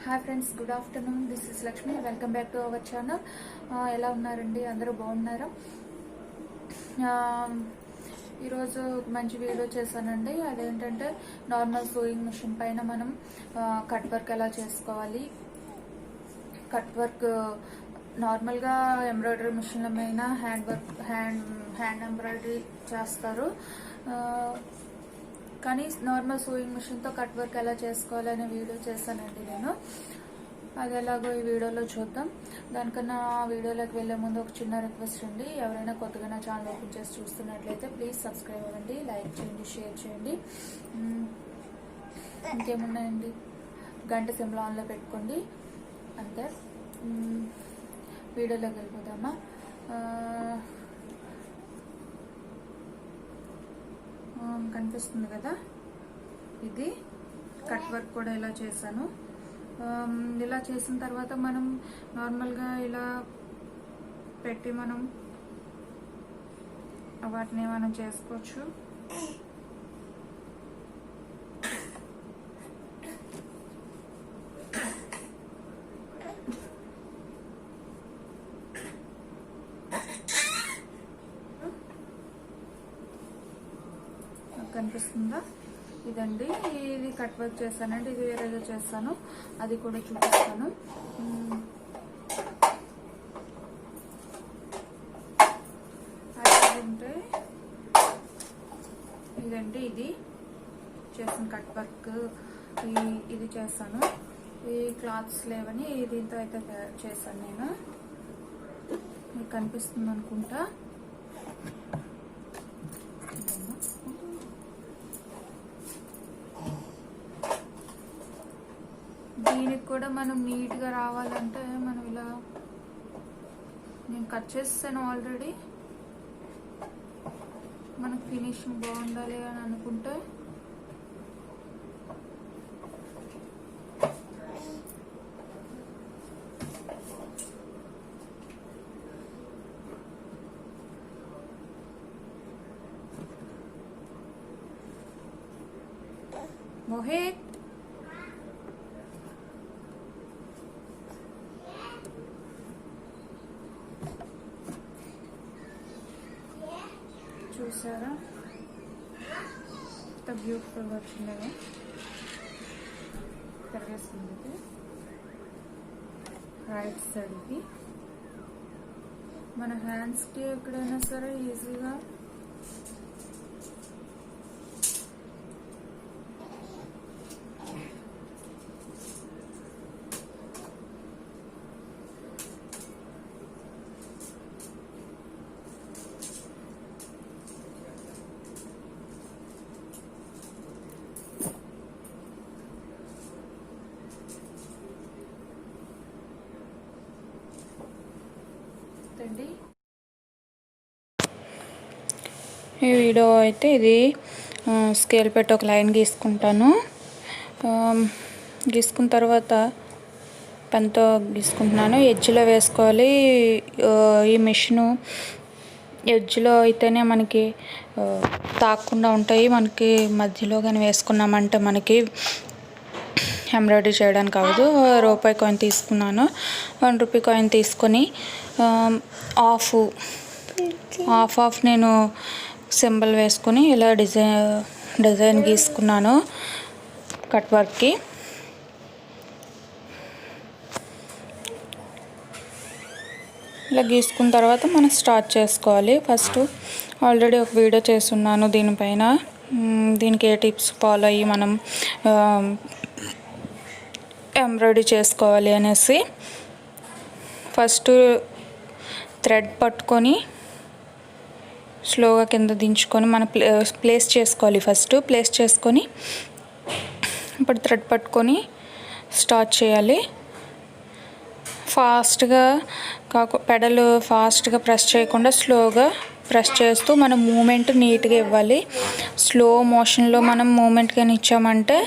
Hi friends, good afternoon. This is Lakshmi. Welcome back to our channel. ఎలా ఉన్నారండి? అందరూ బాగున్నారా? ఈరోజు మంచి వీడియో చేశానండి. అదేంటంటే నార్మల్ సూయింగ్ మిషన్ పైన మనం కట్ వర్క్ ఎలా చేసుకోవాలి. కట్ వర్క్ నార్మల్గా ఎంబ్రాయిడరీ మిషన్ల మీద హ్యాండ్ ఎంబ్రాయిడరీ చేస్తారు. కానీ నార్మల్ సూయింగ్ మిషన్తో కట్ వర్క్ ఎలా చేసుకోవాలనే వీడియో చేశానండి నేను. అది ఎలాగో ఈ వీడియోలో చూద్దాం. దానికన్నా వీడియోలోకి వెళ్ళే ముందు ఒక చిన్న రిక్వెస్ట్ అండి. ఎవరైనా కొత్తగా నా ఛానల్ ఓపెన్ చేసి చూస్తున్నట్లయితే ప్లీజ్ సబ్స్క్రైబ్ అవ్వండి, లైక్ చేయండి, షేర్ చేయండి. ఇంకేమున్నాయండి, గంట సింబల్ ఆన్లో పెట్టుకోండి అంతే. వీడియోలోకి వెళ్ళిపోదామా? కనిపిస్తుంది కదా, ఇది కట్ వర్క్ కూడా ఇలా చేశాను. ఇలా చేసిన తర్వాత మనం నార్మల్గా ఇలా పెట్టి మనం వాటిని మనం చేసుకోవచ్చు. కనిపిస్తుందా? ఇదండి, ఇది కట్ వర్క్ చేశానండి. ఇది వేరేగా చేస్తాను, అది కూడా చూపిస్తాను. అంటే ఇదండి, ఇది చేసిన కట్ వర్క్. ఇది చేస్తాను. ఈ క్లాత్స్ లేవని దీంతో అయితే చేశాను నేను. మీకు కనిపిస్తుంది అనుకుంటా. దీనికి కూడా మనం నీట్గా రావాలంటే మనం ఇలా, నేను కట్ చేస్తాను ఆల్రెడీ. మనకు ఫినిషింగ్ బాగుండాలి అని అనుకుంటే మోహిత్ చూసారా ఎంత బ్యూటిఫుల్గా వచ్చిందో. తిరగేస్తుంది రైట్ సైడ్కి. మన హ్యాండ్స్కి ఎక్కడైనా సరే ఈజీగా ఈ వీడియో అయితే ఇది స్కేల్ పెట్టి ఒక లైన్ గీసుకుంటాను. గీసుకున్న తర్వాత పెన్తో గీసుకుంటున్నాను. ఎడ్జ్లో వేసుకోవాలి. ఈ మిషను ఎడ్జ్లో అయితేనే మనకి తాకుండా ఉంటాయి. మనకి మధ్యలో కానీ వేసుకున్నామంటే మనకి ఎంబ్రాయిడరీ చేయడానికి అవ్వదు. రూపాయి కాయిన్ తీసుకున్నాను. 1 రూపీ కాయిన్ తీసుకొని హాఫ్ నేను సింబల్ వేసుకొని ఇలా డిజైన్ గీసుకున్నాను కట్ వర్క్కి. ఇలా గీసుకున్న తర్వాత మనం స్టార్ట్ చేసుకోవాలి. ఫస్ట్ ఆల్రెడీ ఒక వీడియో చేస్తున్నాను దీనిపైన. దీనికి ఏ టిప్స్ ఫాలో అయ్యి మనం ఎంబ్రాయిడరీ చేసుకోవాలి అనేసి. ఫస్ట్ థ్రెడ్ పట్టుకొని స్లోగా కింద దించుకొని మనం ప్లేస్ చేసుకోవాలి. ఫస్ట్ ప్లేస్ చేసుకొని ఇప్పుడు థ్రెడ్ పట్టుకొని స్టార్ట్ చేయాలి. ఫాస్ట్గా పెడల్ ఫాస్ట్గా ప్రెస్ చేయకుండా స్లోగా ప్రెస్ చేస్తూ మనం మూమెంట్ నీట్గా ఇవ్వాలి. స్లో మోషన్లో మనం మూమెంట్ కానీ ఇచ్చామంటే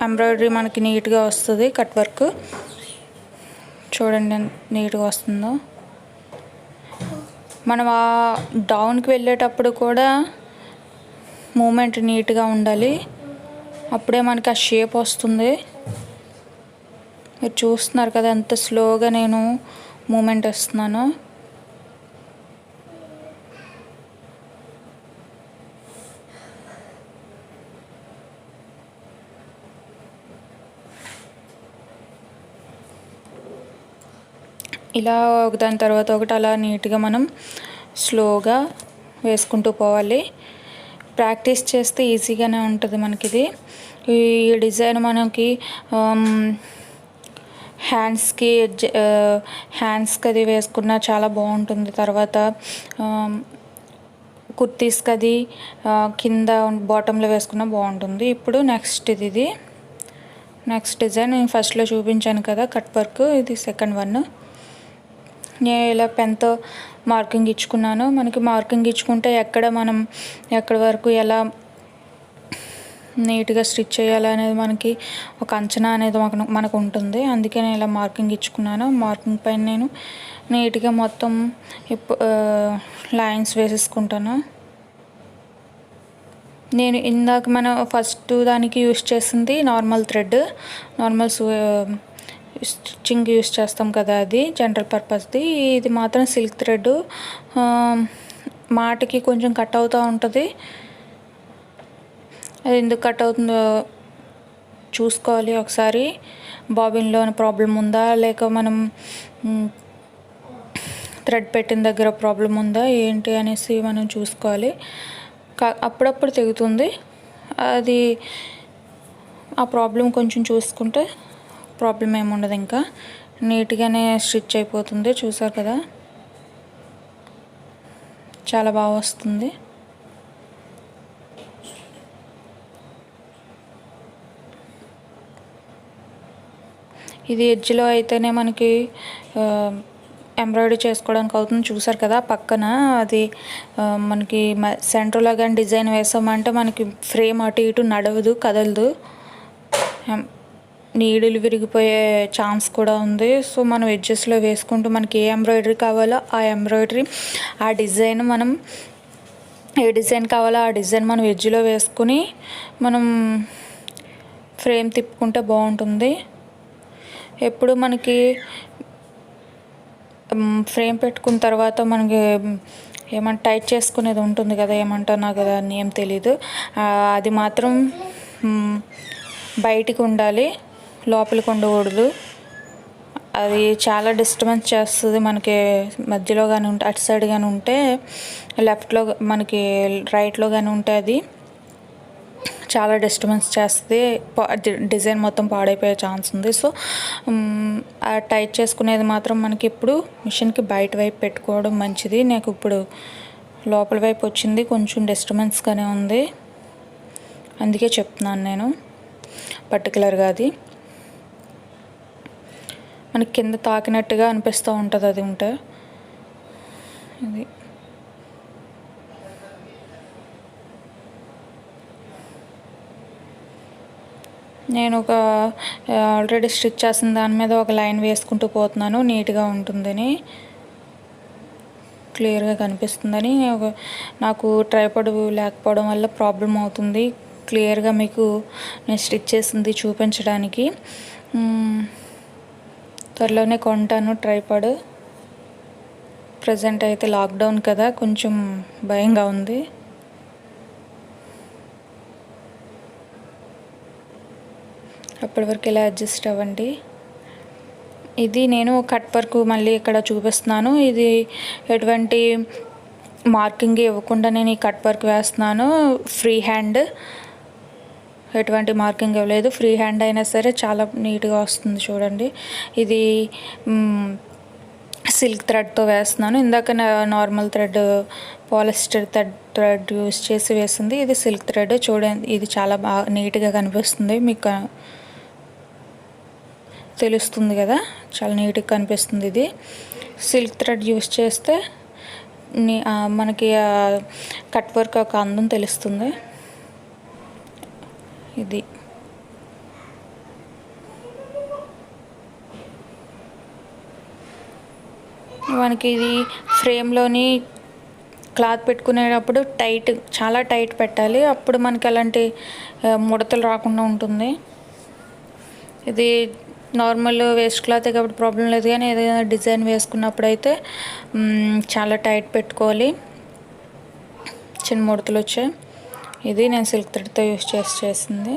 ఎంబ్రాయిడరీ మనకి నీట్గా వస్తుంది. కట్ వర్క్ చూడండి నీట్గా వస్తుందో. మనం ఆ డౌన్కి వెళ్ళేటప్పుడు కూడా మూమెంట్ నీట్గా ఉండాలి, అప్పుడే మనకి ఆ షేప్ వస్తుంది. మీరు చూస్తున్నారు కదా ఎంత స్లోగా నేను మూమెంట్ ఇస్తున్నాను. ఇలా ఒకదాని తర్వాత ఒకటి అలా నీట్గా మనం స్లోగా వేసుకుంటూ పోవాలి. ప్రాక్టీస్ చేస్తే ఈజీగానే ఉంటుంది మనకి ఇది. ఈ డిజైన్ మనకి హ్యాండ్స్కి అది వేసుకున్న చాలా బాగుంటుంది. తర్వాత కుర్తీస్కి అది కింద బాటంలో వేసుకున్న బాగుంటుంది. ఇప్పుడు నెక్స్ట్ నెక్స్ట్ డిజైన్ నేను ఫస్ట్లో చూపించాను కదా కట్ వర్క్, ఇది సెకండ్ వన్. నేను ఇలా పెన్తో మార్కింగ్ ఇచ్చుకున్నాను. మనకి మార్కింగ్ ఇచ్చుకుంటే ఎక్కడి వరకు ఎలా నీట్గా స్టిచ్ చేయాలనేది మనకి ఒక అంచనా అనేది మనకు ఉంటుంది. అందుకే నేను ఇలా మార్కింగ్ ఇచ్చుకున్నాను. మార్కింగ్ పైన నేను నీట్గా మొత్తం లైన్స్ వేసేసుకుంటాను. నేను ఇందాక మనం ఫస్ట్ దానికి యూస్ చేసింది నార్మల్ థ్రెడ్, స్టిచ్చింగ్ యూస్ చేస్తాం కదా, అది జనరల్ పర్పస్ది. ఇది మాత్రం సిల్క్ థ్రెడ్. మాటకి కొంచెం కట్ అవుతూ ఉంటుంది. అది ఎందుకు కట్ అవుతుందో చూసుకోవాలి ఒకసారి. బాబిన్లో ప్రాబ్లం ఉందా, లేక మనం థ్రెడ్ పెట్టిన దగ్గర ప్రాబ్లం ఉందా ఏంటి అనేసి మనం చూసుకోవాలి. అప్పుడప్పుడు తెగుతుంది. అది ఆ ప్రాబ్లం కొంచెం చూసుకుంటే ప్రాబ్లం ఏముండదు, ఇంకా నీట్గానే స్టిచ్ అయిపోతుంది. చూసారు కదా చాలా బాగా వస్తుంది. ఇది ఎడ్జ్లో అయితేనే మనకి ఎంబ్రాయిడరీ చేసుకోవడానికి అవుతుంది. చూసారు కదా పక్కన అది మనకి సెంటర్లో కానీ డిజైన్ వేసామంటే మనకి ఫ్రేమ్ అటు ఇటు నడవదు, కదలదు, నీడిలు విరిగిపోయే ఛాన్స్ కూడా ఉంది. సో మనం ఎడ్జెస్లో వేసుకుంటూ మనకి ఏ ఎంబ్రాయిడరీ కావాలో ఆ ఎంబ్రాయిడరీ, ఆ డిజైన్ మనం ఏ డిజైన్ కావాలో ఆ డిజైన్ మనం ఎడ్జ్లో వేసుకుని మనం ఫ్రేమ్ తిప్పుకుంటే బాగుంటుంది. ఎప్పుడు మనకి ఫ్రేమ్ పెట్టుకున్న తర్వాత మనకి ఏమంటే టైట్ చేసుకునేది ఉంటుంది కదా, ఏమంటున్నా కదా అని ఏం తెలీదు, అది మాత్రం బయటికి ఉండాలి, లోపలికి ఉండకూడదు. అది చాలా డిస్టర్బెన్స్ చేస్తుంది మనకి. మధ్యలో కానీ ఉంటే, అటు సైడ్ కానీ ఉంటే, లెఫ్ట్లో మనకి రైట్లో కానీ ఉంటే అది చాలా డిస్టర్బెన్స్ చేస్తుంది. డిజైన్ మొత్తం పాడైపోయే ఛాన్స్ ఉంది. సో ఆ టైట్ చేసుకునేది మాత్రం మనకి ఇప్పుడు మిషన్కి బయట వైపు పెట్టుకోవడం మంచిది. నాకు ఇప్పుడు లోపల వైపు వచ్చింది, కొంచెం డిస్టర్బెన్స్గానే ఉంది, అందుకే చెప్తున్నాను నేను పర్టికులర్గా. అది మనకి కింద తాకినట్టుగా అనిపిస్తూ ఉంటుంది అది ఉంటే. ఇది నేను ఆల్రెడీ స్టిచ్ చేసిన దాని మీద ఒక లైన్ వేసుకుంటూ పోతున్నాను, నీట్గా ఉంటుందని, క్లియర్గా కనిపిస్తుందని. నాకు ట్రైపాడ్ లేకపోవడం వల్ల ప్రాబ్లం అవుతుంది క్లియర్గా మీకు నేను స్టిచ్ చేసింది చూపించడానికి. త్వరలోనే కొంటాను ట్రైపాడ్. ప్రజెంట్ అయితే లాక్డౌన్ కదా, కొంచెం భయంగా ఉంది. అప్పటి వరకు ఇలా అడ్జస్ట్ అవ్వండి. ఇది నేను కట్ వర్క్ మళ్ళీ ఇక్కడ చూపిస్తున్నాను. ఇది ఎటువంటి మార్కింగ్ ఇవ్వకుండా నేను ఈ కట్ వర్క్ వేస్తున్నాను. ఫ్రీ హ్యాండ్, ఎటువంటి మార్కింగ్ ఇవ్వలేదు. ఫ్రీ హ్యాండ్ అయినా సరే చాలా నీట్గా వస్తుంది చూడండి. ఇది సిల్క్ థ్రెడ్తో వేస్తున్నాను. ఇందాక normal thread, polyester thread use చేసి వేసింది. ఇది సిల్క్ థ్రెడ్. చూడండి, ఇది చాలా బాగా నీట్గా కనిపిస్తుంది, మీకు తెలుస్తుంది కదా, చాలా నీట్గా కనిపిస్తుంది. ఇది సిల్క్ థ్రెడ్ యూస్ చేస్తే మనకి కట్ వర్క్ ఒక అందం తెలుస్తుంది. ఇది మనకి ఇది ఫ్రేమ్లోని క్లాత్ పెట్టుకునేటప్పుడు చాలా టైట్ పెట్టాలి, అప్పుడు మనకి అలాంటి ముడతలు రాకుండా ఉంటుంది. ఇది నార్మల్ వేస్ట్ క్లాతే కాబట్టి ప్రాబ్లం లేదు, కానీ ఏదైనా డిజైన్ వేసుకున్నప్పుడు అయితే చాలా టైట్ పెట్టుకోవాలి. చిన్న ముడతలు వచ్చాయి. ఇది నేను సిల్క్ థ్రెడ్తో యూస్ చేసింది.